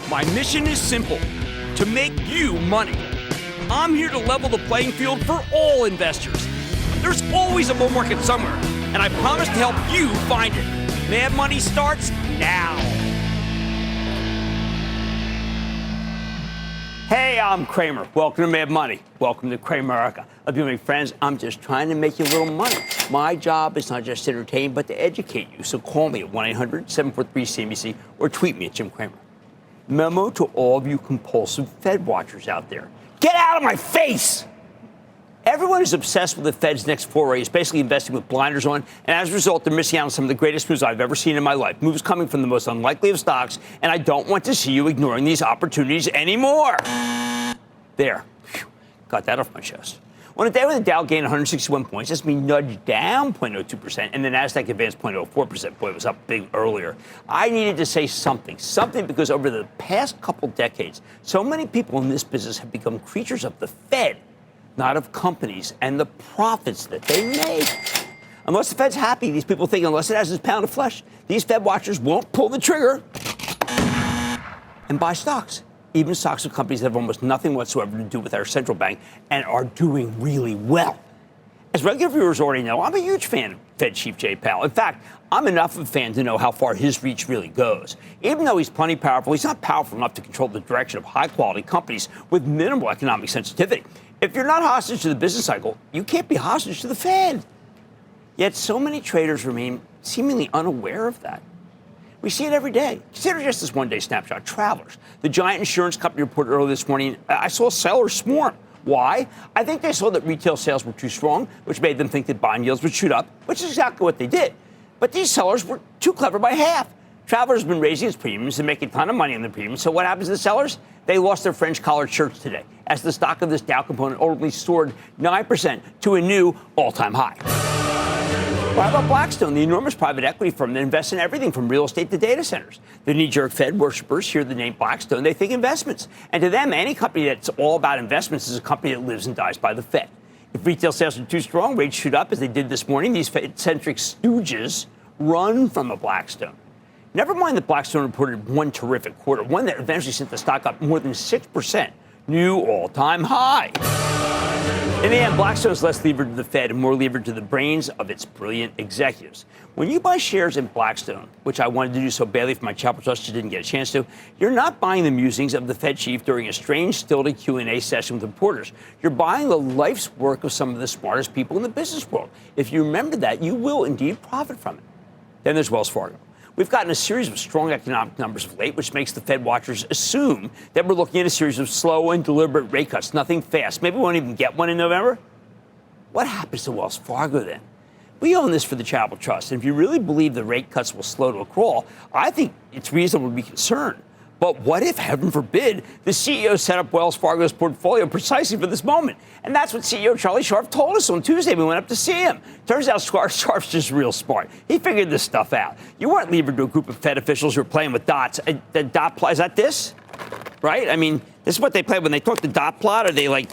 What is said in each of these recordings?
My mission is simple, to make you money. I'm here to level the playing field for all investors. There's always a bull market somewhere, and I promise to help you find it. Mad Money starts now. Hey, I'm Cramer. Welcome to Mad Money. Welcome to Cramerica. Love you, my friends. I'm just trying to make you a little money. My job is not just to entertain, but to educate you. So call me at 1-800-743-CNBC or tweet me at Jim Cramer. Memo to all of you compulsive Fed watchers out there. Get out of my face! Everyone is obsessed with the Fed's next foray, is basically investing with blinders on, and as a result, they're missing out on some of the greatest moves I've ever seen in my life. Moves coming from the most unlikely of stocks, and I don't want to see you ignoring these opportunities anymore. There. Whew. Got that off my chest. On a day when the Dow gained 161 points, that's been nudged down 0.02%, and the Nasdaq advanced 0.04%. Boy, it was up big earlier. I needed to say something because over the past couple decades, so many people in this business have become creatures of the Fed, not of companies and the profits that they make. Unless the Fed's happy, these people think unless it has this pound of flesh, these Fed watchers won't pull the trigger and buy stocks. Even stocks of companies that have almost nothing whatsoever to do with our central bank and are doing really well. As regular viewers already know, I'm a huge fan of Fed Chief Jay Powell. In fact, I'm enough of a fan to know how far his reach really goes. Even though he's plenty powerful, he's not powerful enough to control the direction of high-quality companies with minimal economic sensitivity. If you're not hostage to the business cycle, you can't be hostage to the Fed. Yet so many traders remain seemingly unaware of that. We see it every day. Consider just this one-day snapshot. Travelers. The giant insurance company reported earlier this morning, I saw sellers swarm. Why? I think they saw that retail sales were too strong, which made them think that bond yields would shoot up, which is exactly what they did. But these sellers were too clever by half. Travelers have been raising its premiums and making a ton of money on the premiums. So what happens to the sellers? They lost their French collared shirts today, as the stock of this Dow component ultimately soared 9% to a new all-time high. Well, how about Blackstone, the enormous private equity firm that invests in everything from real estate to data centers? The knee-jerk Fed worshippers hear the name Blackstone, they think investments. And to them, any company that's all about investments is a company that lives and dies by the Fed. If retail sales are too strong, rates shoot up as they did this morning. These Fed-centric stooges run from a Blackstone. Never mind that Blackstone reported one terrific quarter, one that eventually sent the stock up more than 6%, new all-time high. In the end, Blackstone is less levered to the Fed and more levered to the brains of its brilliant executives. When you buy shares in Blackstone, which I wanted to do so badly for my Chapel Trust, just didn't get a chance to, you're not buying the musings of the Fed chief during a strange, stilted Q&A session with reporters. You're buying the life's work of some of the smartest people in the business world. If you remember that, you will indeed profit from it. Then there's Wells Fargo. We've gotten a series of strong economic numbers of late, which makes the Fed watchers assume that we're looking at a series of slow and deliberate rate cuts, nothing fast. Maybe we won't even get one in November. What happens to Wells Fargo then? We own this for the Chapel Trust, and if you really believe the rate cuts will slow to a crawl, I think it's reasonable to be concerned. But what if, heaven forbid, the CEO set up Wells Fargo's portfolio precisely for this moment? And that's what CEO Charlie Scharf told us on Tuesday. We went up to see him. Turns out Scharf's just real smart. He figured this stuff out. You weren't levered to a group of Fed officials who are playing with dots. The dot plot, is that this? Right? I mean, this is what they play when they talk the dot plot, or they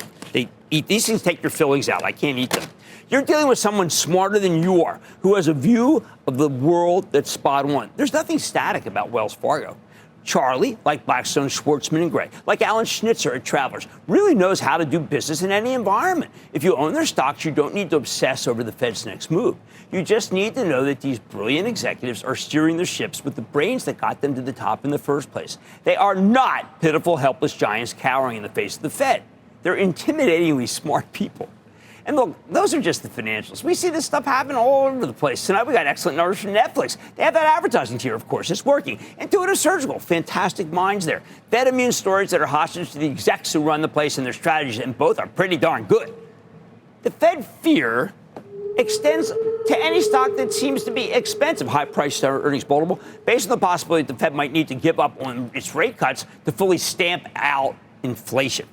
eat these things, take your fillings out. I can't eat them. You're dealing with someone smarter than you are, who has a view of the world that's spot on. There's nothing static about Wells Fargo. Charlie, like Blackstone, Schwartzman, and Gray, like Alan Schnitzer at Travelers, really knows how to do business in any environment. If you own their stocks, you don't need to obsess over the Fed's next move. You just need to know that these brilliant executives are steering their ships with the brains that got them to the top in the first place. They are not pitiful, helpless giants cowering in the face of the Fed. They're intimidatingly smart people. And look, those are just the financials. We see this stuff happen all over the place. Tonight, we got excellent numbers from Netflix. They have that advertising tier, of course. It's working. Intuitive Surgical, fantastic minds there. Fed immune storage that are hostage to the execs who run the place and their strategies, and both are pretty darn good. The Fed fear extends to any stock that seems to be expensive, high-priced earnings multiple, based on the possibility that the Fed might need to give up on its rate cuts to fully stamp out inflation.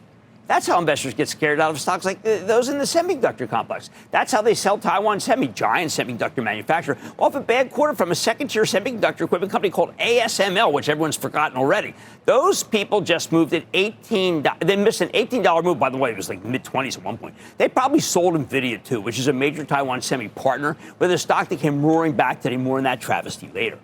That's how investors get scared out of stocks like those in the semiconductor complex. That's how they sell Taiwan Semi, giant semiconductor manufacturer, off a bad quarter from a second-tier semiconductor equipment company called ASML, which everyone's forgotten already. Those people just moved at $18. They missed an $18 move, by the way. It was like mid-20s at one point. They probably sold NVIDIA, too, which is a major Taiwan Semi partner, where the stock that came roaring back today. More on that travesty later.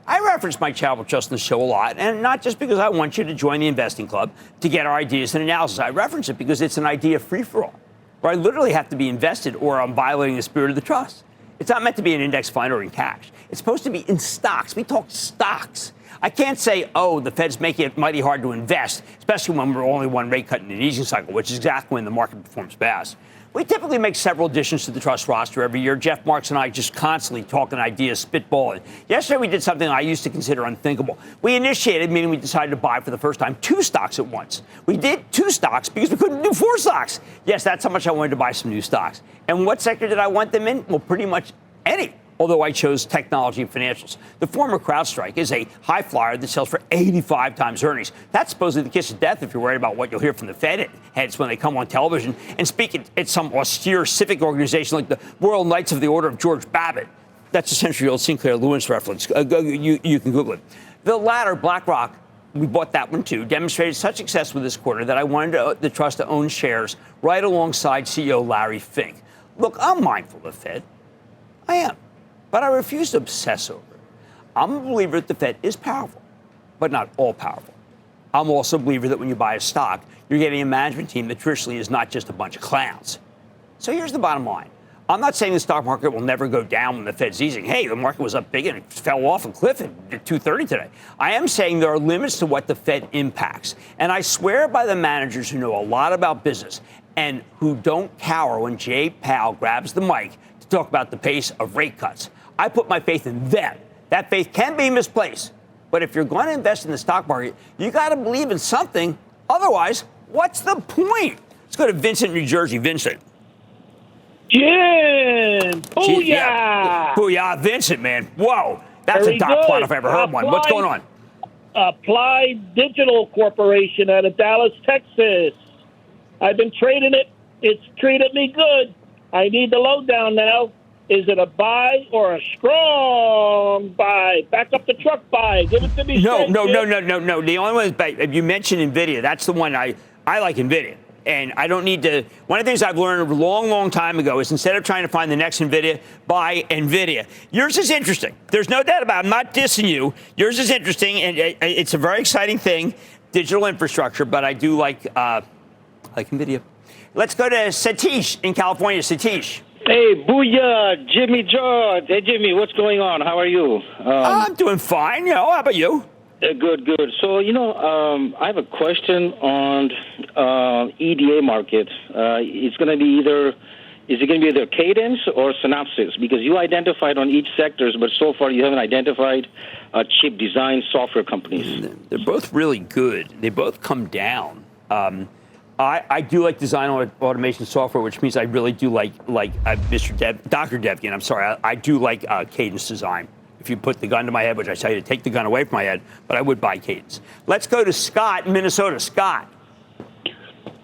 I reference my charitable trust in the show a lot, and not just because I want you to join the investing club to get our ideas and analysis. I reference it because it's an idea free-for-all, where I literally have to be invested or I'm violating the spirit of the trust. It's not meant to be an index fund or in cash. It's supposed to be in stocks. We talk stocks. I can't say, oh, the Fed's making it mighty hard to invest, especially when we're only one rate cut in an easing cycle, which is exactly when the market performs best. We typically make several additions to the trust roster every year. Jeff Marks and I just constantly talking ideas, spitballing. Yesterday, we did something I used to consider unthinkable. We initiated, meaning we decided to buy for the first time 2 stocks at once. We did 2 stocks because we couldn't do 4 stocks. Yes, that's how much I wanted to buy some new stocks. And what sector did I want them in? Well, pretty much any. Although I chose technology and financials. The former CrowdStrike is a high flyer that sells for 85 times earnings. That's supposedly the kiss of death if you're worried about what you'll hear from the Fed heads when they come on television and speak at some austere civic organization like the Royal Knights of the Order of George Babbitt. That's a century-old Sinclair Lewis reference. You can Google it. The latter, BlackRock, we bought that one too, demonstrated such success with this quarter that I wanted the trust to own shares right alongside CEO Larry Fink. Look, I'm mindful of the Fed. I am. But I refuse to obsess over it. I'm a believer that the Fed is powerful, but not all powerful. I'm also a believer that when you buy a stock, you're getting a management team that traditionally is not just a bunch of clowns. So here's the bottom line. I'm not saying the stock market will never go down when the Fed's easing. Hey, the market was up big and it fell off a cliff at 230 today. I am saying there are limits to what the Fed impacts. And I swear by the managers who know a lot about business and who don't cower when Jay Powell grabs the mic to talk about the pace of rate cuts. I put my faith in them. That faith can be misplaced. But if you're going to invest in the stock market, you got to believe in something. Otherwise, what's the point? Let's go to Vincent, New Jersey. Vincent. Jim! Booyah! Yeah. Booyah, Vincent, man. Whoa. That's Very a dot good. plot if I ever heard one. What's going on? Applied Digital Corporation out of Dallas, Texas. I've been trading it. It's treated me good. I need the lowdown now. Is it a buy or a strong buy? Back up the truck buy. Give it to me. No. straight, Jim. The only one is, you mentioned NVIDIA. That's the one I like NVIDIA. And I don't need to. One of the things I've learned a long, long time ago is instead of trying to find the next NVIDIA, buy NVIDIA. Yours is interesting. There's no doubt about it. I'm not dissing you. Yours is interesting, and it's a very exciting thing, digital infrastructure, but I do like NVIDIA. Let's go to Satish in California. Satish. Hey, booyah, Jimmy George. Hey, Jimmy, what's going on? How are you? I'm doing fine. How about you? Good. So, I have a question on EDA market. Is it going to be either Cadence or Synopsys? Because you identified on each sectors, but so far you haven't identified chip design software companies. They're both really good. They both come down. I do like design automation software, which means I really do like Dr. Devgan. I'm sorry. I do like Cadence design. If you put the gun to my head, which I tell you to take the gun away from my head, but I would buy Cadence. Let's go to Scott in Minnesota. Scott.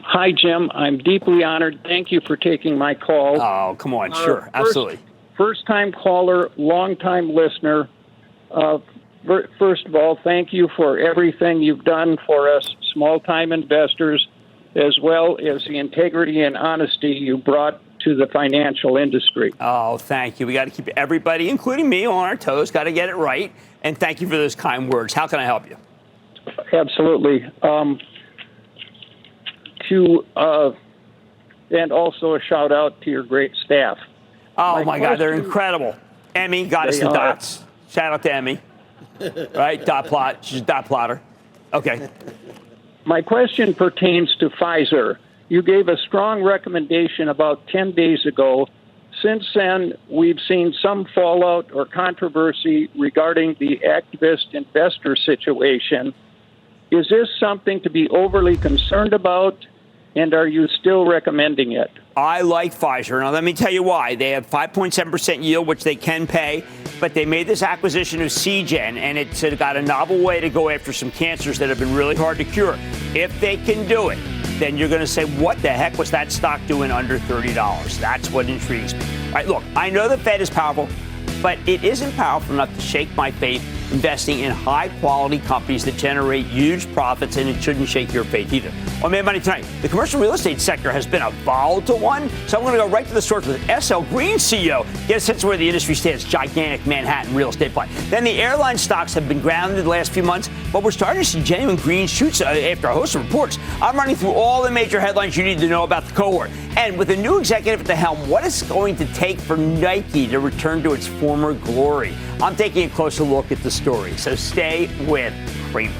Hi, Jim. I'm deeply honored. Thank you for taking my call. Oh, come on. Sure. Absolutely. First-time caller, long-time listener. First of all, thank you for everything you've done for us small-time investors, as well as the integrity and honesty you brought to the financial industry. Oh, thank you. We got to keep everybody, including me, on our toes. Got to get it right. And thank you for those kind words. How can I help you? Absolutely. And also a shout out to your great staff. Oh, my God, they're incredible. Emmy got us the dots. Shout out to Emmy. Right? Dot plot. She's a dot plotter. Okay. My question pertains to Pfizer. You gave a strong recommendation about 10 days ago. Since then, we've seen some fallout or controversy regarding the activist investor situation. Is this something to be overly concerned about, and are you still recommending it? I like Pfizer. Now, let me tell you why. They have 5.7% yield, which they can pay, but they made this acquisition of Seagen, and it's got a novel way to go after some cancers that have been really hard to cure. If they can do it, then you're going to say, what the heck was that stock doing under $30? That's what intrigues me. All right, look, I know the Fed is powerful, but it isn't powerful enough to shake my faith investing in high-quality companies that generate huge profits, and it shouldn't shake your faith either. On Mad Money tonight, the commercial real estate sector has been a volatile one, so I'm going to go right to the source with SL Green CEO, get a sense of where the industry stands, gigantic Manhattan real estate play. Then the airline stocks have been grounded the last few months, but we're starting to see genuine green shoots after a host of reports. I'm running through all the major headlines you need to know about the cohort. And with a new executive at the helm, what is going to take for Nike to return to its former glory? I'm taking a closer look at the story, so stay with Cramer.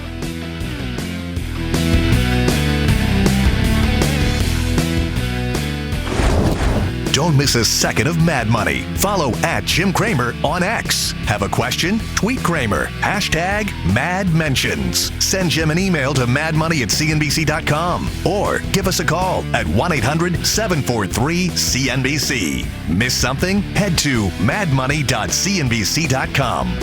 Don't miss a second of Mad Money. Follow @Jim Cramer on X. Have a question? Tweet Cramer. #MadMentions. Send Jim an email to madmoney@cnbc.com or give us a call at 1-800-743-CNBC. Miss something? Head to madmoney.cnbc.com.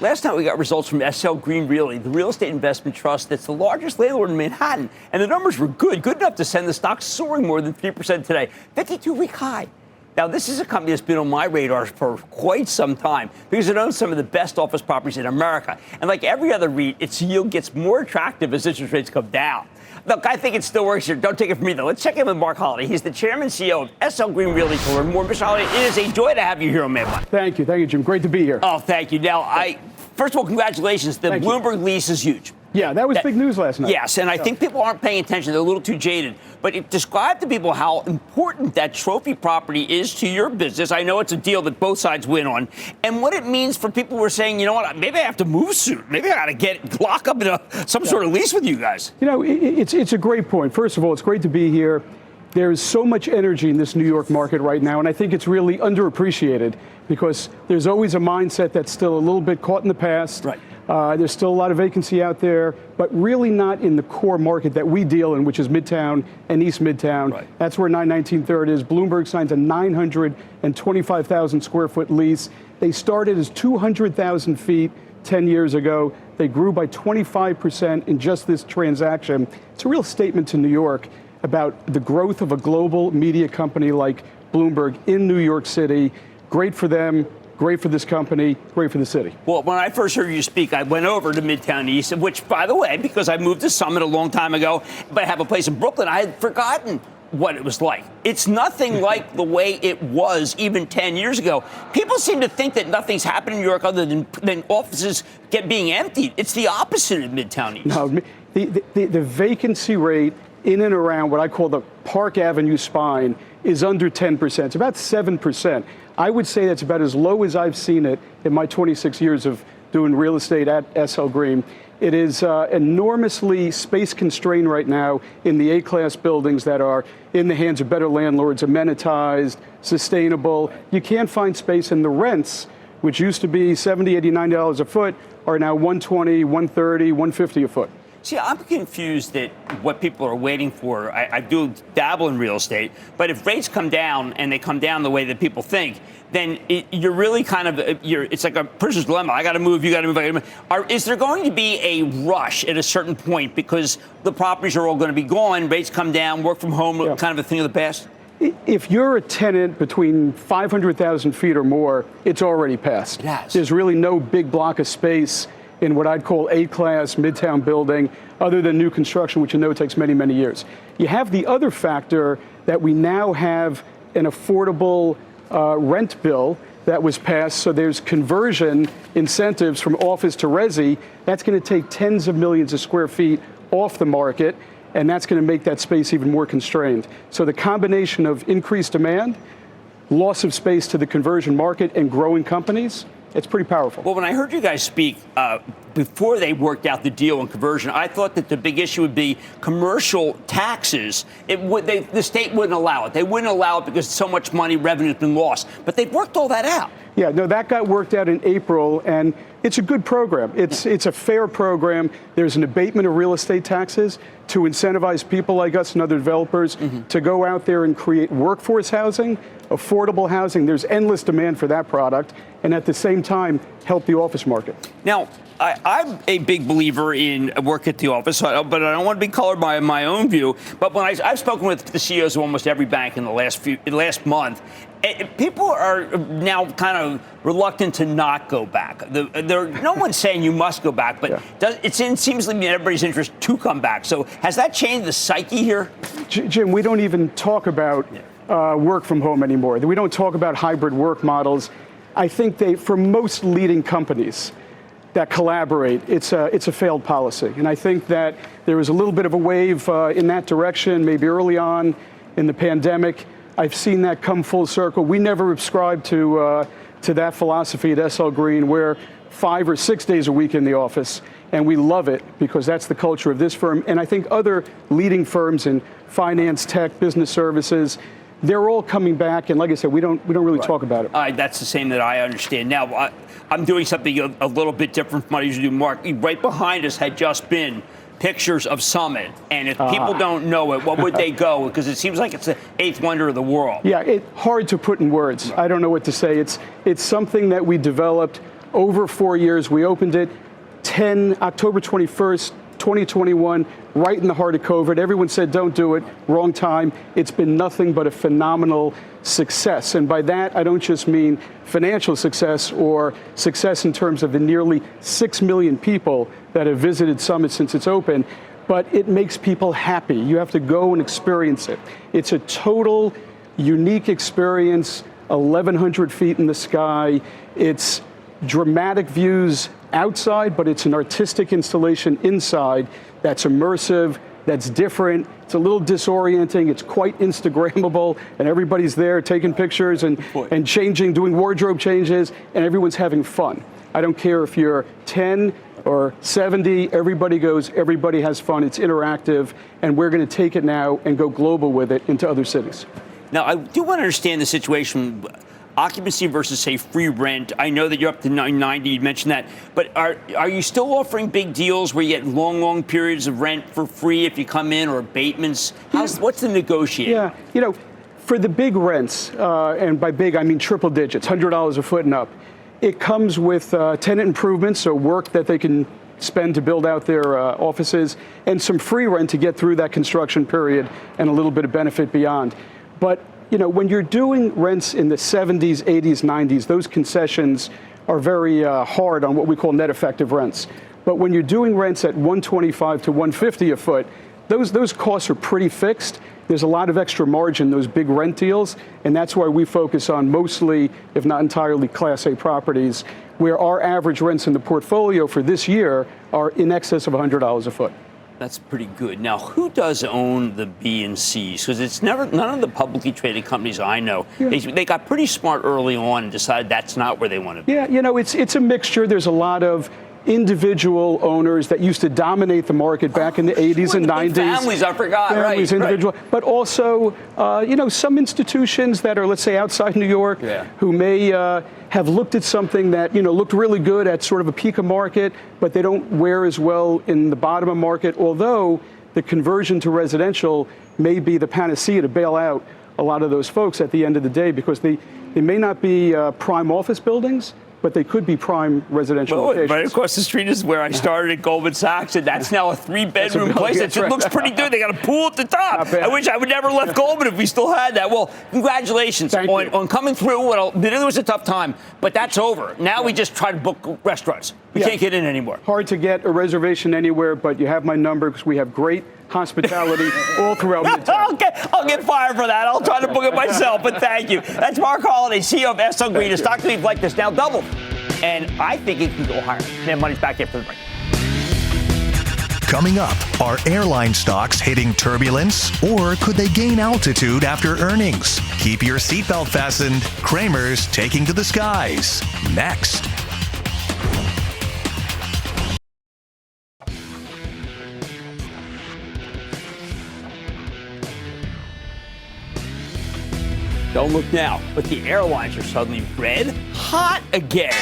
Last night we got results from SL Green Realty, the real estate investment trust that's the largest landlord in Manhattan. And the numbers were good enough to send the stock soaring more than 3% today, 52-week high. Now, this is a company that's been on my radar for quite some time because it owns some of the best office properties in America. And like every other REIT, its yield gets more attractive as interest rates come down. Look, I think it still works here. Don't take it from me, though. Let's check in with Mark Holliday. He's the chairman and CEO of SL Green Realty. To learn more, Mr. Holliday, it is a joy to have you here on Mad Money. Thank you, Jim. Great to be here. Oh, thank you. Now, first of all, congratulations. The Bloomberg lease is huge. Yeah, that was big news last night. Yes, and I think people aren't paying attention. They're a little too jaded. But describe to people how important that trophy property is to your business. I know it's a deal that both sides win on. And what it means for people who are saying, you know what, maybe I have to move soon. Maybe I got to lock up in some sort of lease with you guys. You know, it's a great point. First of all, it's great to be here. There's so much energy in this New York market right now, and I think it's really underappreciated because there's always a mindset that's still a little bit caught in the past. Right. There's still a lot of vacancy out there, but really not in the core market that we deal in, which is Midtown and East Midtown. Right. That's where 919 3rd is. Bloomberg signs a 925,000 square foot lease. They started as 200,000 feet 10 years ago. They grew by 25% in just this transaction. It's a real statement to New York about the growth of a global media company like Bloomberg in New York City. Great for them. Great for this company, great for the city. Well, when I first heard you speak, I went over to Midtown East, which, by the way, because I moved to Summit a long time ago, but I have a place in Brooklyn, I had forgotten what it was like. It's nothing like the way it was even 10 years ago. People seem to think that nothing's happened in New York other than offices being emptied. It's the opposite in Midtown East. No, the vacancy rate in and around what I call the Park Avenue spine is under 10%. It's about 7%. I would say that's about as low as I've seen it in my 26 years of doing real estate at SL Green. It is enormously space constrained right now in the A-class buildings that are in the hands of better landlords, amenitized, sustainable. You can't find space, and the rents, which used to be $70, $89 a foot, are now $120, $130, $150 a foot. See, I'm confused that what people are waiting for. I do dabble in real estate, but if rates come down and they come down the way that people think, then you're really kind of, it's like a person's dilemma. I got to move, you got to move, I got to move. Is there going to be a rush at a certain point because the properties are all going to be gone, rates come down, work from home, kind of a thing of the past? If you're a tenant between 500,000 feet or more, it's already passed. It has. There's really no big block of space in what I'd call A-class Midtown building, other than new construction, which you know takes many, many years. You have the other factor that we now have an affordable rent bill that was passed, so there's conversion incentives from office to resi. That's going to take tens of millions of square feet off the market, and that's going to make that space even more constrained. So the combination of increased demand, loss of space to the conversion market, and growing companies, it's pretty powerful. Well, when I heard you guys speak before they worked out the deal on conversion, I thought that the big issue would be commercial taxes. The state wouldn't allow it. They wouldn't allow it because so much money, revenue has been lost. But they've worked all that out. Yeah, no, that got worked out in April, and it's a good program. It's a fair program. There's an abatement of real estate taxes to incentivize people like us and other developers to go out there and create workforce housing, affordable housing. There's endless demand for that product, and at the same time, help the office market. Now, I'm a big believer in work at the office, but I don't want to be colored by my own view. But when I've spoken with the CEOs of almost every bank in the last month, people are now kind of reluctant to not go back. No one's saying you must go back, but it seems like in everybody's interest to come back. So has that changed the psyche here? Jim, we don't even talk about work from home anymore. We don't talk about hybrid work models. I think for most leading companies that collaborate, it's a failed policy. And I think that there was a little bit of a wave in that direction, maybe early on in the pandemic. I've seen that come full circle. We never subscribed to that philosophy at SL Green. We're 5 or 6 days a week in the office, and we love it because that's the culture of this firm. And I think other leading firms in finance, tech, business services, they're all coming back. And like I said, we don't really talk about it. That's the same that I understand. Now, I'm doing something a little bit different from what I usually do. Mark, right behind us had just been pictures of Summit. And if people don't know it, what would they go? Because it seems like it's the eighth wonder of the world. Yeah, it's hard to put in words. I don't know what to say. It's something that we developed over 4 years. We opened it October 21st, 2021, right in the heart of COVID. Everyone said, don't do it, wrong time. It's been nothing but a phenomenal success. And by that, I don't just mean financial success or success in terms of the nearly 6 million people that have visited Summit since it's open, but it makes people happy. You have to go and experience it. It's a total unique experience, 1,100 feet in the sky. It's dramatic views outside, but it's an artistic installation inside that's immersive, that's different. It's a little disorienting. It's quite Instagrammable, and everybody's there taking pictures and changing, doing wardrobe changes, and everyone's having fun. I don't care if you're 10 or 70, everybody goes, everybody has fun. It's interactive, and we're going to take it now and go global with it into other cities. Now, I do want to understand the situation. Occupancy versus, say, free rent. I know that you're up to 990. You mentioned that. But are you still offering big deals where you get long periods of rent for free if you come in, or abatements? What's the negotiating? Yeah, for the big rents, and by big I mean triple digits, $100 a foot and up, it comes with tenant improvements, so work that they can spend to build out their offices, and some free rent to get through that construction period, and a little bit of benefit beyond. But when you're doing rents in the 70s, 80s, 90s, those concessions are very hard on what we call net effective rents. But when you're doing rents at $125 to $150 a foot, those costs are pretty fixed. There's a lot of extra margin, those big rent deals, and that's why we focus on mostly, if not entirely, Class A properties, where our average rents in the portfolio for this year are in excess of $100 a foot. That's pretty good. Now, who does own the B and Cs? Because it's none of the publicly traded companies I know. Yeah. They got pretty smart early on and decided that's not where they want to be. Yeah, it's a mixture. There's a lot of individual owners that used to dominate the market back in the 80s and 90s. Families, I forgot. Families, individual. Right. But also, some institutions that are, let's say, outside New York, who may have looked at something that, looked really good at sort of a peak of market, but they don't wear as well in the bottom of market, although the conversion to residential may be the panacea to bail out a lot of those folks at the end of the day, because they may not be prime office buildings, but they could be prime residential locations. Right across the street is where I started at Goldman Sachs, and that's now a 3-bedroom place. It looks pretty good. They got a pool at the top. I wish I would never left Goldman if we still had that. Well, congratulations on coming through. It was a tough time, but that's over. Now we just try to book restaurants. We can't get in anymore. Hard to get a reservation anywhere, but you have my number because we have great hospitality all throughout Midtown. I'll get fired for that. I'll try to book it myself, but thank you. That's Mark Holliday, CEO of SL Green. A stock leave like this now doubled, and I think it can go higher. Mad Money's back after the break. Coming up, are airline stocks hitting turbulence, or could they gain altitude after earnings? Keep your seatbelt fastened. Cramer's taking to the skies. Next. Don't look now, but the airlines are suddenly red hot again.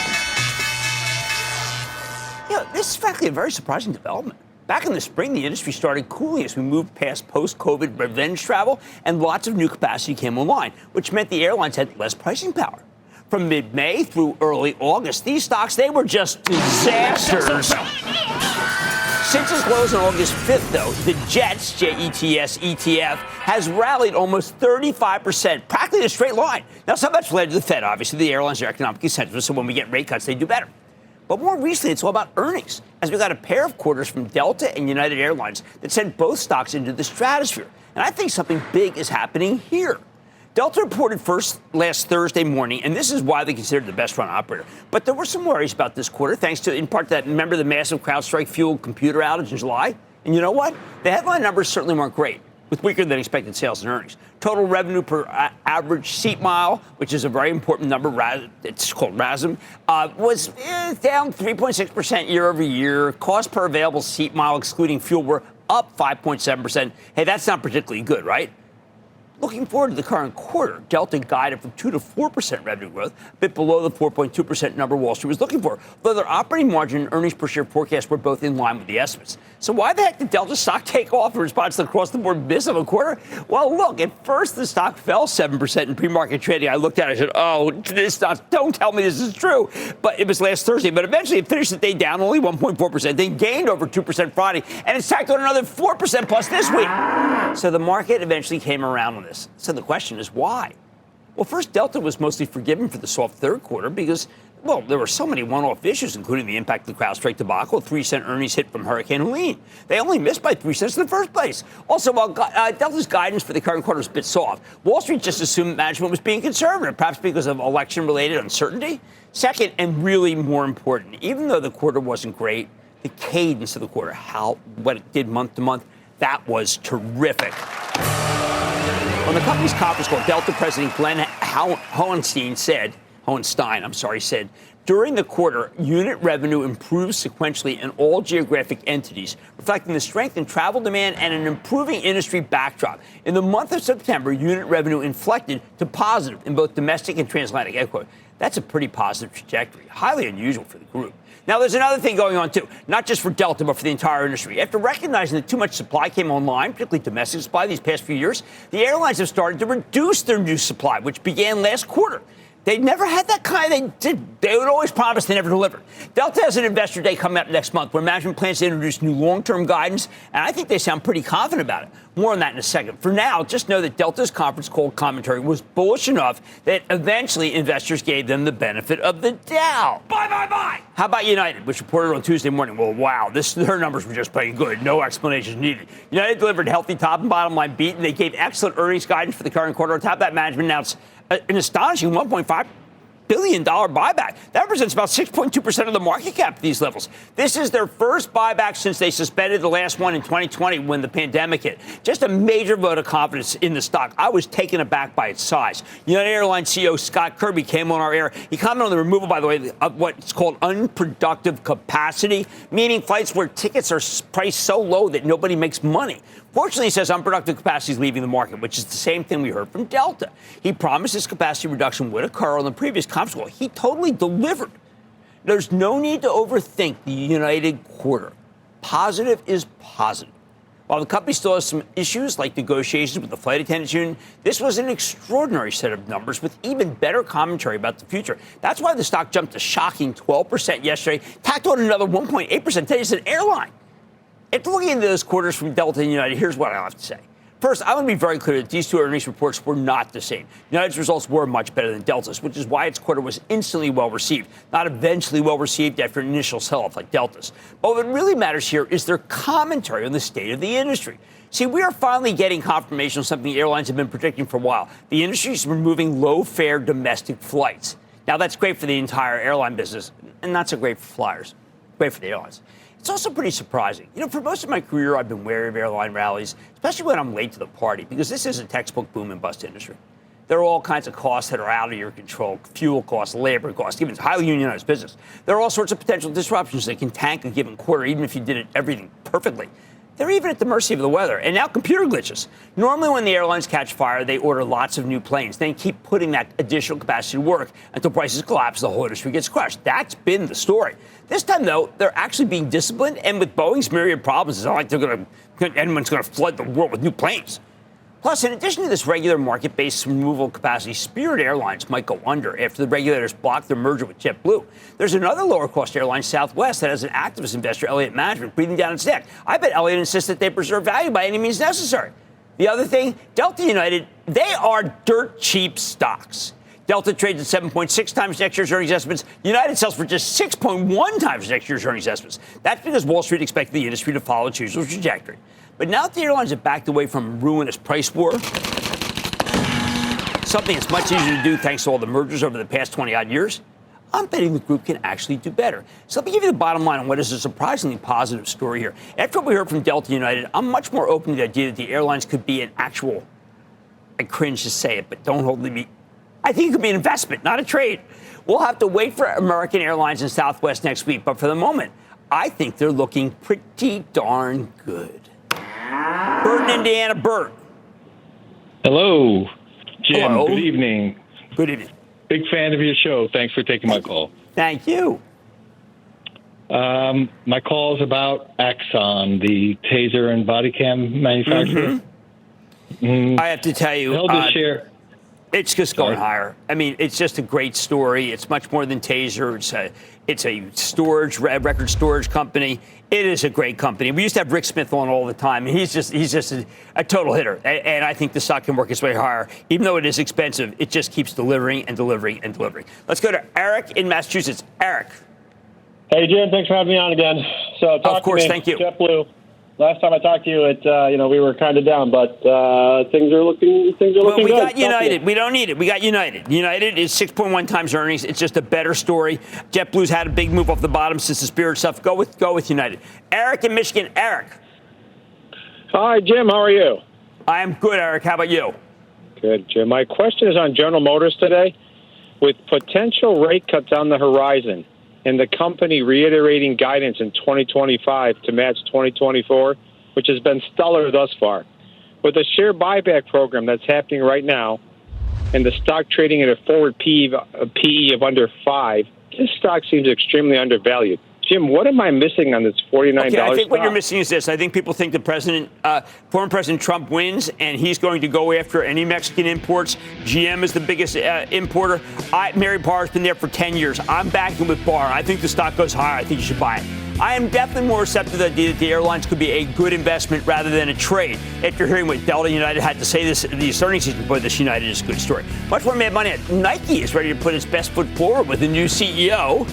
This is frankly a very surprising development. Back in the spring, the industry started cooling as we moved past post-COVID revenge travel, and lots of new capacity came online, which meant the airlines had less pricing power. From mid-May through early August, these stocks, they were just disasters. Since its lows on August 5th, though, the JETS, J-E-T-S, ETF, has rallied almost 35%, practically in a straight line. Now, some of that's related to the Fed, obviously. The airlines are economically sensitive, so when we get rate cuts, they do better. But more recently, it's all about earnings, as we got a pair of quarters from Delta and United Airlines that sent both stocks into the stratosphere. And I think something big is happening here. Delta reported first last Thursday morning, and this is widely considered the best-run operator. But there were some worries about this quarter, thanks to, in part, remember the massive CrowdStrike-fueled computer outage in July? And you know what? The headline numbers certainly weren't great, with weaker-than-expected sales and earnings. Total revenue per average seat mile, which is a very important number, it's called RASM, was down 3.6% year over year. Cost per available seat mile, excluding fuel, were up 5.7%. Hey, that's not particularly good, right? Looking forward to the current quarter, Delta guided from 2 to 4% revenue growth, a bit below the 4.2% number Wall Street was looking for, though their operating margin and earnings per share forecasts were both in line with the estimates. So why the heck did Delta stock take off in response to the across-the-board miss of a quarter? Well, look, at first the stock fell 7% in pre-market trading. I looked at it and I said, oh, this don't tell me this is true. But it was last Thursday. But eventually it finished the day down only 1.4%, then gained over 2% Friday, and it's tacked on another 4% plus this week. So the market eventually came around on this. So the question is why? Well, first, Delta was mostly forgiven for the soft third quarter because, well, there were so many one-off issues, including the impact of the CrowdStrike debacle, a 3-cent earnings hit from Hurricane Helene. They only missed by 3 cents in the first place. Also, while Delta's guidance for the current quarter was a bit soft, Wall Street just assumed management was being conservative, perhaps because of election-related uncertainty. Second, and really more important, even though the quarter wasn't great, the cadence of the quarter, what it did month to month, that was terrific. On the company's conference call, Delta President Glenn Hohenstein said, during the quarter, unit revenue improved sequentially in all geographic entities, reflecting the strength in travel demand and an improving industry backdrop. In the month of September, unit revenue inflected to positive in both domestic and transatlantic. That's a pretty positive trajectory, highly unusual for the group. Now, there's another thing going on, too, not just for Delta, but for the entire industry. After recognizing that too much supply came online, particularly domestic supply, these past few years, the airlines have started to reduce their new supply, which began last quarter. They never had that kind. They would always promise, they never delivered. Delta has an investor day coming up next month where management plans to introduce new long-term guidance, and I think they sound pretty confident about it. More on that in a second. For now, just know that Delta's conference call commentary was bullish enough that eventually investors gave them the benefit of the doubt. Buy. How about United, which reported on Tuesday morning? Well, wow, their numbers were just plain good. No explanations needed. United delivered healthy top and bottom line beat, and they gave excellent earnings guidance for the current quarter. On top of that, management announced an astonishing $1.5 billion buyback. That represents about 6.2% of the market cap at these levels. This is their first buyback since they suspended the last one in 2020 when the pandemic hit. Just a major vote of confidence in the stock. I was taken aback by its size. United Airlines CEO Scott Kirby came on our air. He commented on the removal, by the way, of what's called unproductive capacity, meaning flights where tickets are priced so low that nobody makes money. Fortunately, he says unproductive capacity is leaving the market, which is the same thing we heard from Delta. He promised this capacity reduction would occur on the previous conference call. He totally delivered. There's no need to overthink the United quarter. Positive is positive. While the company still has some issues like negotiations with the flight attendants union, this was an extraordinary set of numbers with even better commentary about the future. That's why the stock jumped a shocking 12% yesterday, tacked on another 1.8% today. It's an airline. After looking into those quarters from Delta and United, here's what I have to say. First, I want to be very clear that these two earnings reports were not the same. United's results were much better than Delta's, which is why its quarter was instantly well-received, not eventually well-received after an initial sell-off like Delta's. But what really matters here is their commentary on the state of the industry. See, we are finally getting confirmation of something the airlines have been predicting for a while. The industry is removing low-fare domestic flights. Now, that's great for the entire airline business, and not so great for flyers. Great for the airlines. It's also pretty surprising. For most of my career, I've been wary of airline rallies, especially when I'm late to the party, because this is a textbook boom and bust industry. There are all kinds of costs that are out of your control, fuel costs, labor costs, even it's a highly unionized business. There are all sorts of potential disruptions that can tank a given quarter, even if you did everything perfectly. They're even at the mercy of the weather. And now computer glitches. Normally when the airlines catch fire, they order lots of new planes, then keep putting that additional capacity to work until prices collapse, the whole industry gets crushed. That's been the story. This time, though, they're actually being disciplined, and with Boeing's myriad problems, it's not like anyone's going to flood the world with new planes. Plus, in addition to this regular market-based removal capacity, Spirit Airlines might go under after the regulators block their merger with JetBlue. There's another lower-cost airline, Southwest, that has an activist investor, Elliott Management, breathing down its neck. I bet Elliott insists that they preserve value by any means necessary. The other thing, Delta United, they are dirt cheap stocks. Delta trades at 7.6 times next year's earnings estimates. United sells for just 6.1 times next year's earnings estimates. That's because Wall Street expected the industry to follow its usual trajectory. But now that the airlines have backed away from a ruinous price war, something that's much easier to do thanks to all the mergers over the past 20-odd years, I'm betting the group can actually do better. So let me give you the bottom line on what is a surprisingly positive story here. After what we heard from Delta United, I'm much more open to the idea that the airlines could be an actual, I cringe to say it, but don't hold me. I think it could be an investment, not a trade. We'll have to wait for American Airlines and Southwest next week, but for the moment, I think they're looking pretty darn good. Bert in Indiana. Bert. Hello, Jim. Hello. Good evening. Good evening. Big fan of your show. Thanks for taking my call. Thank you. My call is about Axon, the taser and body cam manufacturer. I have to tell you, Held the share. it's just going higher. I mean, it's just a great story. It's much more than taser. It's a storage, record storage company. It is a great company. We used to have Rick Smith on all the time, and he's just a total hitter. And I think the stock can work its way higher. Even though it is expensive, it just keeps delivering and delivering and delivering. Let's go to Eric in Massachusetts. Eric. Hey, Jim, thanks for having me on again. So, Of course, thank you. JetBlue. Last time I talked to you, we were kind of down, but things are looking good. Well, we got United. We don't need it. We got United. United is 6.1 times earnings. It's just a better story. JetBlue's had a big move off the bottom since the Spirit stuff. Go with United. Eric in Michigan. Eric. Hi, Jim. How are you? I am good, Eric. How about you? Good, Jim. My question is on General Motors today. With potential rate cuts on the horizon and the company reiterating guidance in 2025 to match 2024, which has been stellar thus far, with a share buyback program that's happening right now and the stock trading at a forward PE of under 5, this stock seems extremely undervalued. Jim, what am I missing on this $49 Okay, I think stock? what you're missing is this. I think people think the former President Trump wins, and he's going to go after any Mexican imports. GM is the biggest importer. Mary Barr's been there for 10 years. I'm backing with Barr. I think the stock goes higher. I think you should buy it. I am definitely more receptive to the idea that the airlines could be a good investment rather than a trade. After hearing what Delta United had to say this earnings season, boy, this United is a good story. Much more Mad Money. Nike is ready to put its best foot forward with a new CEO.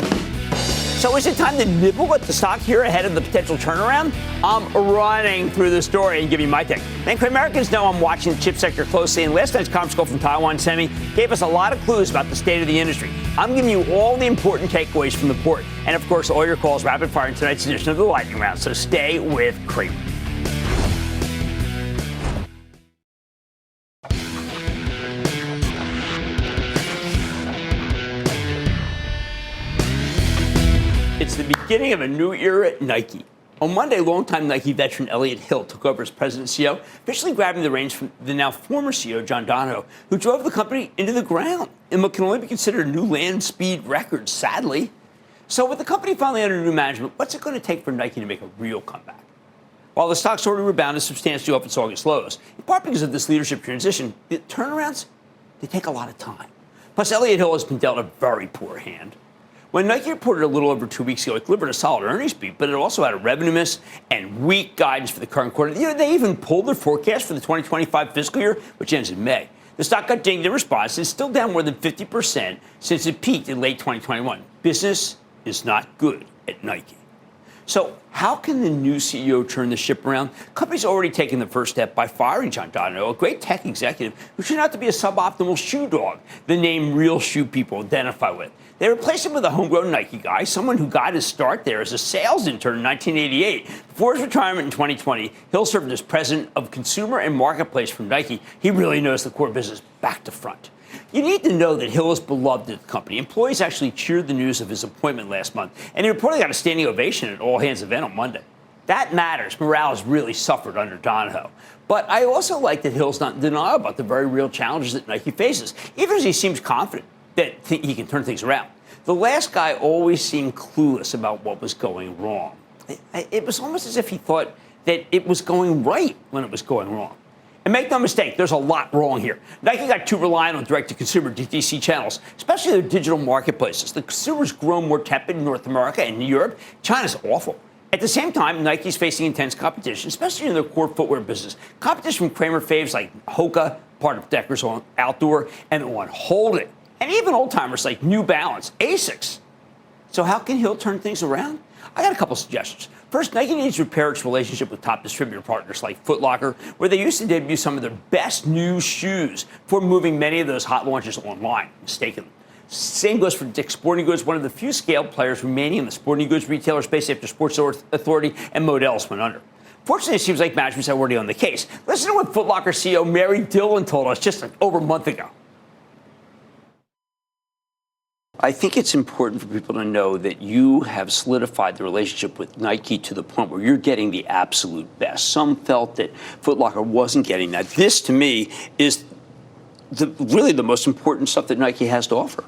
So is it time to nibble at the stock here ahead of the potential turnaround? I'm running through the story and give you my take. Thank you. Americans know I'm watching the chip sector closely, and last night's conference call from Taiwan Semi gave us a lot of clues about the state of the industry. I'm giving you all the important takeaways from the report, and of course, all your calls rapid fire in tonight's edition of the Lightning Round. So stay with Cramer. It's the beginning of a new era at Nike. On Monday, longtime Nike veteran Elliott Hill took over as president and CEO, officially grabbing the reins from the now former CEO, John Donahoe, who drove the company into the ground in what can only be considered a new land speed record, sadly. So with the company finally under new management, what's it going to take for Nike to make a real comeback? While the stock's already rebounded substantially off its August lows, in part because of this leadership transition, the turnarounds, they take a lot of time. Plus, Elliott Hill has been dealt a very poor hand. When Nike reported a little over 2 weeks ago, it delivered a solid earnings beat, but it also had a revenue miss and weak guidance for the current quarter. They even pulled their forecast for the 2025 fiscal year, which ends in May. The stock got dinged in response. It's still down more than 50% since it peaked in late 2021. Business is not good at Nike. So how can the new CEO turn the ship around? The company's already taken the first step by firing John Donahoe, a great tech executive who turned out to be a suboptimal shoe dog, the name real shoe people identify with. They replaced him with a homegrown Nike guy, someone who got his start there as a sales intern in 1988. Before his retirement in 2020, Hill served as president of consumer and marketplace for Nike. He really knows the core business back to front. You need to know that Hill is beloved at the company. Employees actually cheered the news of his appointment last month, and he reportedly got a standing ovation at an all-hands event on Monday. That matters. Morale has really suffered under Donahoe. But I also like that Hill's not in denial about the very real challenges that Nike faces, even as he seems confident that he can turn things around. The last guy always seemed clueless about what was going wrong. It was almost as if he thought that it was going right when it was going wrong. And make no mistake, there's a lot wrong here. Nike got too reliant on direct-to-consumer DTC channels, especially their digital marketplaces. The consumer's grown more tepid in North America and in Europe. China's awful. At the same time, Nike's facing intense competition, especially in their core footwear business. Competition from Cramer faves like Hoka, part of Deckers Outdoor, and On Holding, and even old-timers like New Balance, Asics. So how can Hill turn things around? I got a couple suggestions. First, Nike needs to repair its relationship with top distributor partners like Foot Locker, where they used to debut some of their best new shoes before moving many of those hot launches online, mistakenly. Same goes for Dick's Sporting Goods, one of the few scaled players remaining in the sporting goods retailer space after Sports Authority and Modell's went under. Fortunately, it seems like management's already on the case. Listen to what Foot Locker CEO Mary Dillon told us just over a month ago. I think it's important for people to know that you have solidified the relationship with Nike to the point where you're getting the absolute best. Some felt that Foot Locker wasn't getting that. This, to me, is really the most important stuff that Nike has to offer.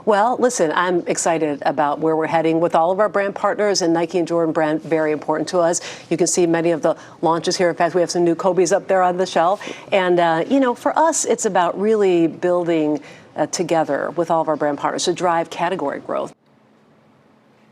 Well, listen, I'm excited about where we're heading with all of our brand partners, and Nike and Jordan brand, very important to us. You can see many of the launches here. In fact, we have some new Kobe's up there on the shelf. And, for us, it's about really building together with all of our brand partners to drive category growth.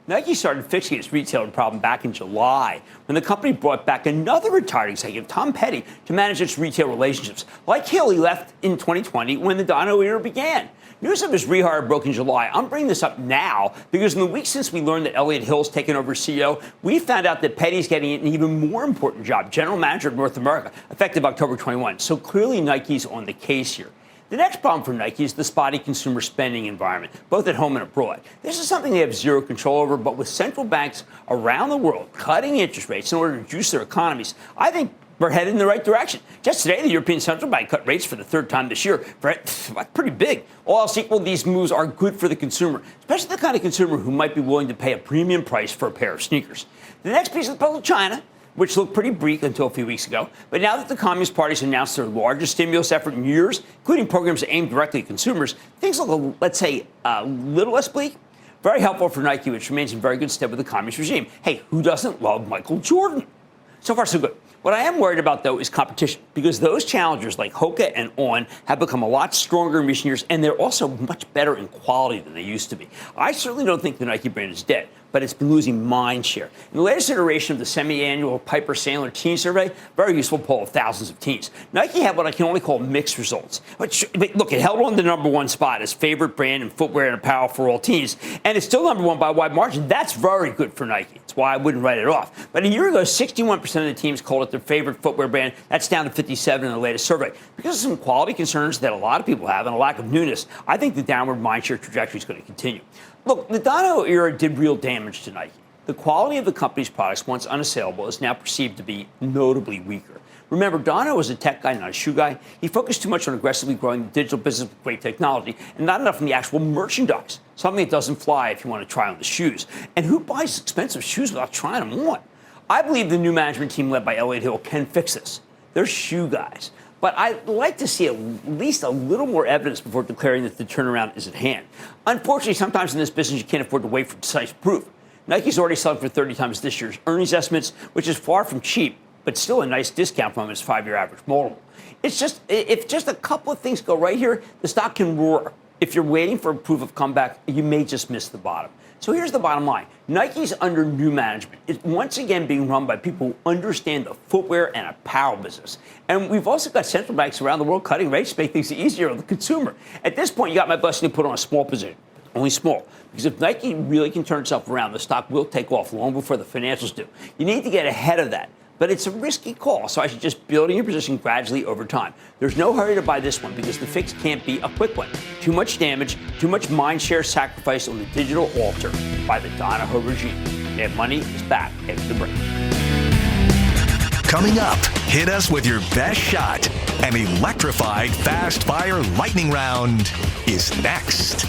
Nike started fixing its retailer problem back in July when the company brought back another retired executive, Tom Petty, to manage its retail relationships. Like Hill, he left in 2020 when the Donahoe era began. News of his rehire broke in July. I'm bringing this up now because in the weeks since we learned that Elliott Hill's taken over as CEO, we found out that Petty's getting an even more important job, general manager of North America, effective October 21. So clearly Nike's on the case here. The next problem for Nike is the spotty consumer spending environment, both at home and abroad. This is something they have zero control over, but with central banks around the world cutting interest rates in order to juice their economies, I think we're headed in the right direction. Just today, the European Central Bank cut rates for the third time this year. That's pretty big. All else equal, these moves are good for the consumer, especially the kind of consumer who might be willing to pay a premium price for a pair of sneakers. The next piece of the puzzle, China, which looked pretty bleak until a few weeks ago. But now that the Communist Party's announced their largest stimulus effort in years, including programs aimed directly at consumers, things look, let's say, a little less bleak. Very helpful for Nike, which remains in very good stead with the communist regime. Hey, who doesn't love Michael Jordan? So far, so good. What I am worried about, though, is competition, because those challengers like Hoka and On have become a lot stronger in recent years, and they're also much better in quality than they used to be. I certainly don't think the Nike brand is dead, but it's been losing mind share. In the latest iteration of the semi-annual Piper Sandler teen survey, very useful poll of thousands of teens, Nike had what I can only call mixed results. But look, it held on the number one spot as favorite brand in footwear and apparel for all teens, and it's still number one by a wide margin. That's very good for Nike. That's why I wouldn't write it off. But a year ago, 61% of the teams called it their favorite footwear brand. That's down to 57 in the latest survey. Because of some quality concerns that a lot of people have and a lack of newness, I think the downward mindshare trajectory is going to continue. Look, the Donahoe era did real damage to Nike. The quality of the company's products, once unassailable, is now perceived to be notably weaker. Remember, Donahoe was a tech guy, not a shoe guy. He focused too much on aggressively growing the digital business with great technology and not enough on the actual merchandise, something that doesn't fly if you want to try on the shoes. And who buys expensive shoes without trying them on? I believe the new management team led by Elliott Hill can fix this. They're shoe guys. But I'd like to see at least a little more evidence before declaring that the turnaround is at hand. Unfortunately, sometimes in this business, you can't afford to wait for decisive proof. Nike's already selling for 30 times this year's earnings estimates, which is far from cheap, but still a nice discount from its 5-year average multiple. It's just, if just a couple of things go right here, the stock can roar. If you're waiting for a proof of comeback, you may just miss the bottom. So here's the bottom line. Nike's under new management. It's once again being run by people who understand the footwear and apparel business. And we've also got central banks around the world cutting rates to make things easier on the consumer. At this point, you got my blessing to put on a small position. Only small. Because if Nike really can turn itself around, the stock will take off long before the financials do. You need to get ahead of that. But it's a risky call, so I should just build your position gradually over time. There's no hurry to buy this one because the fix can't be a quick one. Too much damage, too much mind share sacrifice on the digital altar by the Donahoe regime. Mad Money is back after the break. Coming up, hit us with your best shot. An electrified fast fire lightning round is next.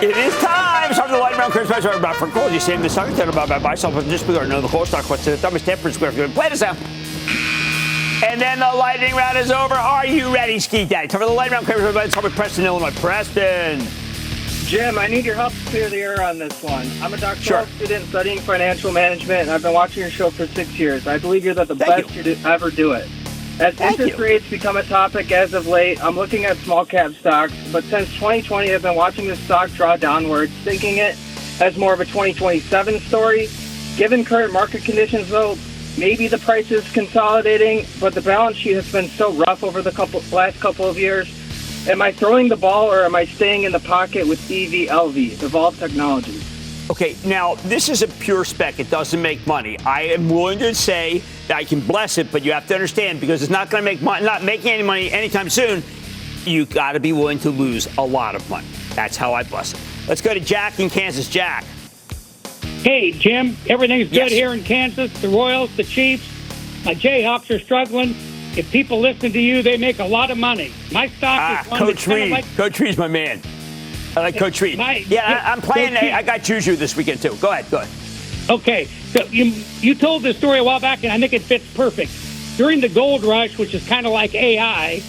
It is time. It's time for the lightning round. Chris Spencer about for calls. You say the stock about buy something just because know the whole stock. What's the dumbest 10% square feet? Play this out. And then the lightning round is over. Are you ready, Ski Daddy? Time for the lightning round. Let's start with Preston, Illinois. Preston. Jim, I need your help to clear the air on this one. I'm a doctoral student studying financial management, and I've been watching your show for 6 years. I believe you're the best to ever do it. As interest rates become a topic as of late, I'm looking at small cap stocks, but since 2020, I've been watching the stock draw downwards, thinking it as more of a 2027 story. Given current market conditions, though, maybe the price is consolidating, but the balance sheet has been so rough over the last couple of years. Am I throwing the ball, or am I staying in the pocket with EVLV, Evolve Technologies? Okay, now, this is a pure spec. It doesn't make money. I am willing to say that I can bless it, but you have to understand, because it's not going to make money, not making any money anytime soon, you got to be willing to lose a lot of money. That's how I bless it. Let's go to Jack in Kansas. Jack. Hey, Jim, everything's good here in Kansas. The Royals, the Chiefs, my Jayhawks are struggling. If people listen to you, they make a lot of money. My stock is one Coach Reed. Coach Reed's my man. I like Coach Reed. I'm playing. I got Juju this weekend, too. Go ahead. Okay. So you told this story a while back, and I think it fits perfect. During the gold rush, which is kind of like AI,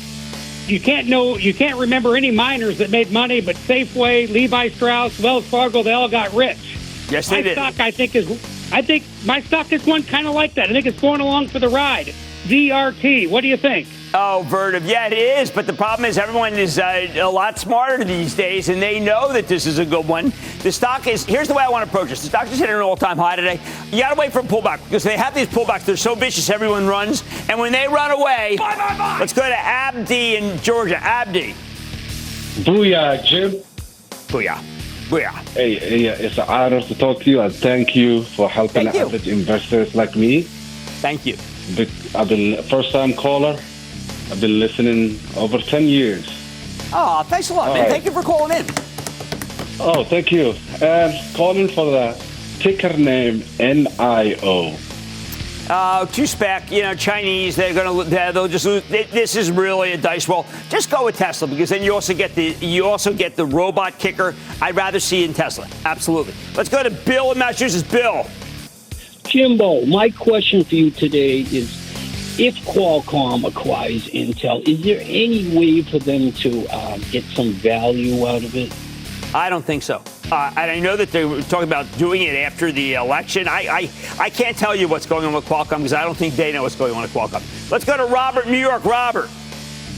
you can't remember any miners that made money, but Safeway, Levi Strauss, Wells Fargo, they all got rich. Yes, they did. I think my stock is one kind of like that. I think it's going along for the ride. VRT. What do you think? Oh, Vertiv. Yeah, it is. But the problem is everyone is a lot smarter these days, and they know that this is a good one. The stock is, here's the way I want to approach this. The stock is hitting an all-time high today. You got to wait for a pullback because they have these pullbacks. They're so vicious, everyone runs. And when they run away, let's go to Abdi in Georgia. Abdi. Booyah, Jim. Booyah. Booyah. Hey, it's an honor to talk to you, and thank you for helping average investors like me. Thank you. I've been a first-time caller. I've been listening over 10 years. Oh, thanks a lot, man. Right. Thank you for calling in. Oh, thank you. Calling for the ticker name NIO. Two spec, Chinese. They'll just lose. This is really a dice roll. Just go with Tesla because then you also get the robot kicker. I'd rather see in Tesla. Absolutely. Let's go to Bill in Massachusetts. Bill. Jimbo, my question for you today is, if Qualcomm acquires Intel, is there any way for them to get some value out of it? I don't think so. And I know that they were talking about doing it after the election. I can't tell you what's going on with Qualcomm because I don't think they know what's going on with Qualcomm. Let's go to Robert in New York. Robert.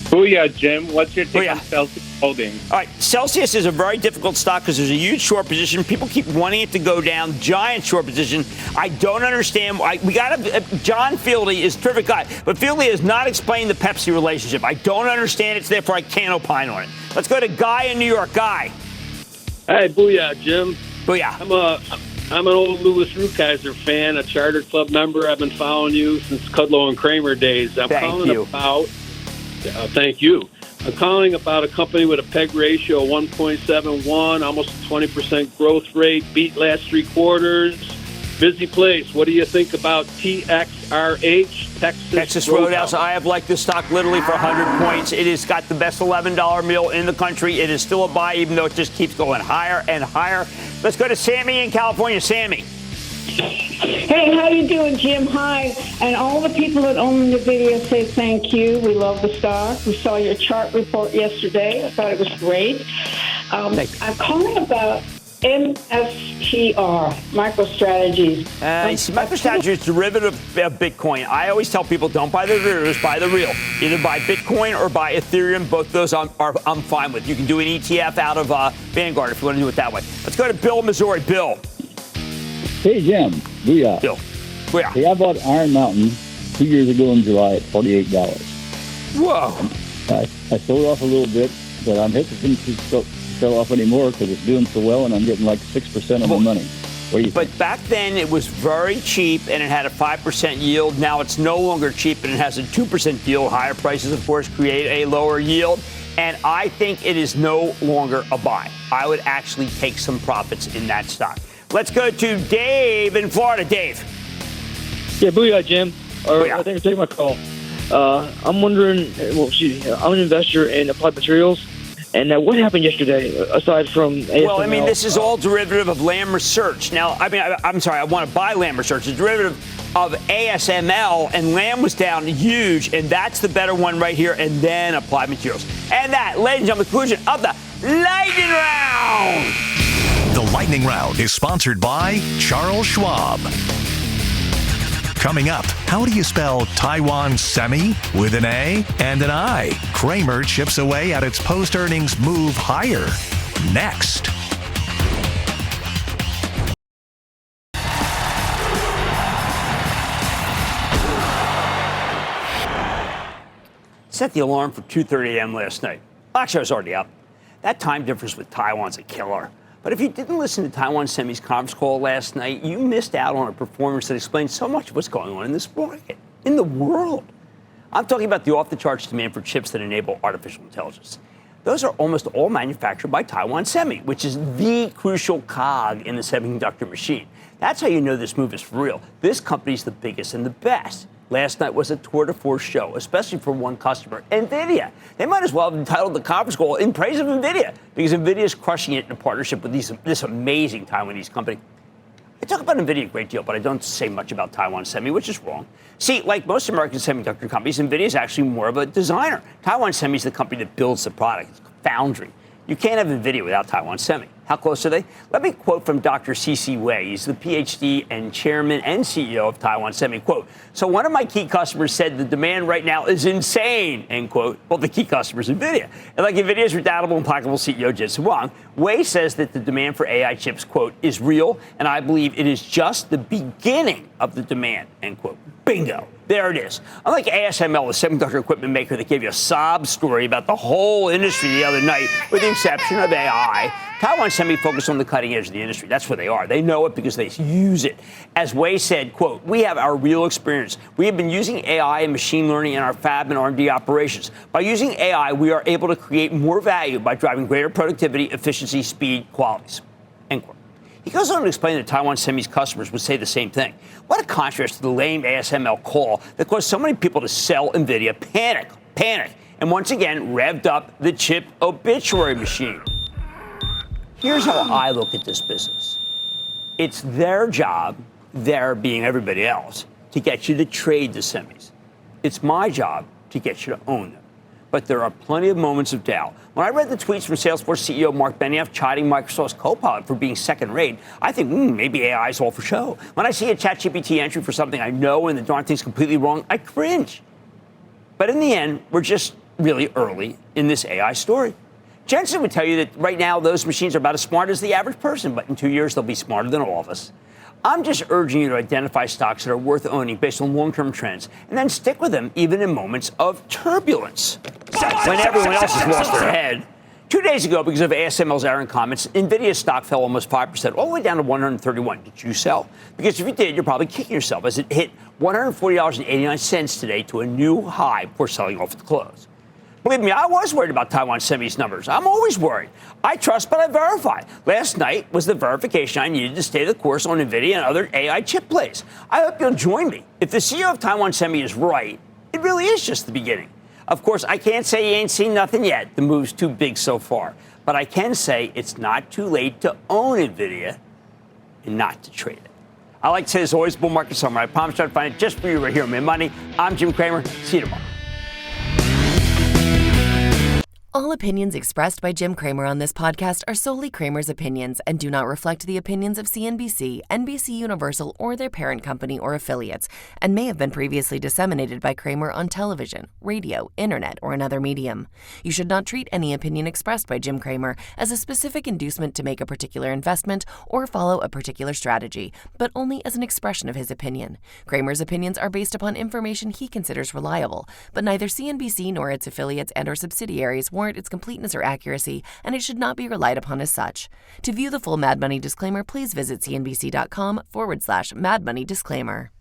Booyah, Jim. What's your take on Celsius Holdings? All right. Celsius is a very difficult stock because there's a huge short position. People keep wanting it to go down. Giant short position. I don't understand. John Fieldy is a terrific guy, but Fieldy has not explained the Pepsi relationship. I don't understand it, so therefore I can't opine on it. Let's go to Guy in New York. Guy. Hey, booyah, Jim. Booyah. I'm an old Louis Rukeyser fan, a Charter Club member. I've been following you since Kudlow and Cramer days. Thank you. I'm calling about a company with a PEG ratio of 1.71, almost a 20% growth rate, beat last 3 quarters. Busy place. What do you think about TXRH, Texas Roadhouse? I have liked this stock literally for 100 points. It has got the best $11 meal in the country. It is still a buy, even though it just keeps going higher and higher. Let's go to Sammy in California. Sammy. Hey, how you doing, Jim? Hi. And all the people that own the video say thank you. We love the stock. We saw your chart report yesterday. I thought it was great. I'm calling about MSTR, MicroStrategies. MicroStrategy is derivative of Bitcoin. I always tell people don't buy the derivatives, buy the real. Either buy Bitcoin or buy Ethereum. Both those I'm fine with. You can do an ETF out of Vanguard if you want to do it that way. Let's go to Bill in Missouri. Bill. Hey, Jim. Booyah. Bill. Booyah. Hey, I bought Iron Mountain 2 years ago in July at $48. Whoa. I sold off a little bit, but I'm hesitant to sell off anymore because it's doing so well and I'm getting like 6% of my money. What do you think? But back then it was very cheap and it had a 5% yield. Now it's no longer cheap and it has a 2% yield. Higher prices, of course, create a lower yield. And I think it is no longer a buy. I would actually take some profits in that stock. Let's go to Dave in Florida. Dave. Yeah, booyah, Jim. Thanks for taking my call. I'm wondering, I'm an investor in Applied Materials, And what happened yesterday, aside from ASML? Well, I mean, this is all derivative of Lam Research. Now, I'm sorry, I want to buy Lam Research. It's derivative of ASML, and Lam was down huge, and that's the better one right here, and then Applied Materials. And that, ladies and gentlemen, conclusion of the Lightning Round. The Lightning Round is sponsored by Charles Schwab. Coming up, how do you spell Taiwan Semi with an A and an I? Cramer chips away at its post-earnings move higher. Next. Set the alarm for 2:30 a.m. last night. Actually, I was already up. That time difference with Taiwan's a killer. But if you didn't listen to Taiwan Semi's conference call last night, you missed out on a performance that explains so much of what's going on in this market, in the world. I'm talking about the off-the-charts demand for chips that enable artificial intelligence. Those are almost all manufactured by Taiwan Semi, which is the crucial cog in the semiconductor machine. That's how you know this move is for real. This company's the biggest and the best. Last night was a tour de force show, especially for one customer, NVIDIA. They might as well have entitled the conference call in praise of NVIDIA, because NVIDIA is crushing it in a partnership with this amazing Taiwanese company. I talk about NVIDIA a great deal, but I don't say much about Taiwan Semi, which is wrong. See, like most American semiconductor companies, NVIDIA is actually more of a designer. Taiwan Semi is the company that builds the product. It's a foundry. You can't have NVIDIA without Taiwan Semi. How close are they? Let me quote from Dr. C.C. Wei. He's the PhD and chairman and CEO of Taiwan Semi. Quote, so one of my key customers said the demand right now is insane, end quote. Well, the key customer is NVIDIA. And like NVIDIA's redoubtable and implacable CEO, Jensen Huang, Wei says that the demand for AI chips, quote, is real, and I believe it is just the beginning of the demand, end quote. Bingo. There it is. Unlike ASML, the semiconductor equipment maker that gave you a sob story about the whole industry the other night, with the exception of AI, Taiwan Semi focused on the cutting edge of the industry. That's where they are. They know it because they use it. As Wei said, quote, we have our real experience. We have been using AI and machine learning in our fab and R&D operations. By using AI, we are able to create more value by driving greater productivity, efficiency, speed, qualities, end quote. He goes on to explain that Taiwan Semi's customers would say the same thing. What a contrast to the lame ASML call that caused so many people to sell NVIDIA panic, and once again revved up the chip obituary machine. Here's how I look at this business. It's their job, their being everybody else, to get you to trade the semis. It's my job to get you to own them. But there are plenty of moments of doubt. When I read the tweets from Salesforce CEO Mark Benioff chiding Microsoft's Copilot for being second-rate, I think, maybe AI is all for show. When I see a ChatGPT entry for something I know and the darn thing's completely wrong, I cringe. But in the end, we're just really early in this AI story. Jensen would tell you that right now those machines are about as smart as the average person, but in 2 years they'll be smarter than all of us. I'm just urging you to identify stocks that are worth owning based on long-term trends, and then stick with them even in moments of turbulence. When everyone else has lost their head. 2 days ago, because of ASML's errant comments, NVIDIA's stock fell almost 5%, all the way down to 131. Did you sell? Because if you did, you're probably kicking yourself, as it hit $140.89 today to a new high before selling off at the close. Believe me, I was worried about Taiwan Semi's numbers. I'm always worried. I trust, but I verify. Last night was the verification I needed to stay the course on NVIDIA and other AI chip plays. I hope you'll join me. If the CEO of Taiwan Semi is right, it really is just the beginning. Of course, I can't say you ain't seen nothing yet. The move's too big so far. But I can say it's not too late to own NVIDIA and not to trade it. I like to say there's always a bull market somewhere. I promise I'll find it just for you right here on Mad Money. I'm Jim Cramer. See you tomorrow. All opinions expressed by Jim Cramer on this podcast are solely Cramer's opinions and do not reflect the opinions of CNBC, NBC Universal, or their parent company or affiliates, and may have been previously disseminated by Cramer on television, radio, internet, or another medium. You should not treat any opinion expressed by Jim Cramer as a specific inducement to make a particular investment or follow a particular strategy, but only as an expression of his opinion. Cramer's opinions are based upon information he considers reliable, but neither CNBC nor its affiliates and or subsidiaries warrant its completeness or accuracy, and it should not be relied upon as such. To view the full Mad Money disclaimer, please visit cnbc.com/Mad Money disclaimer.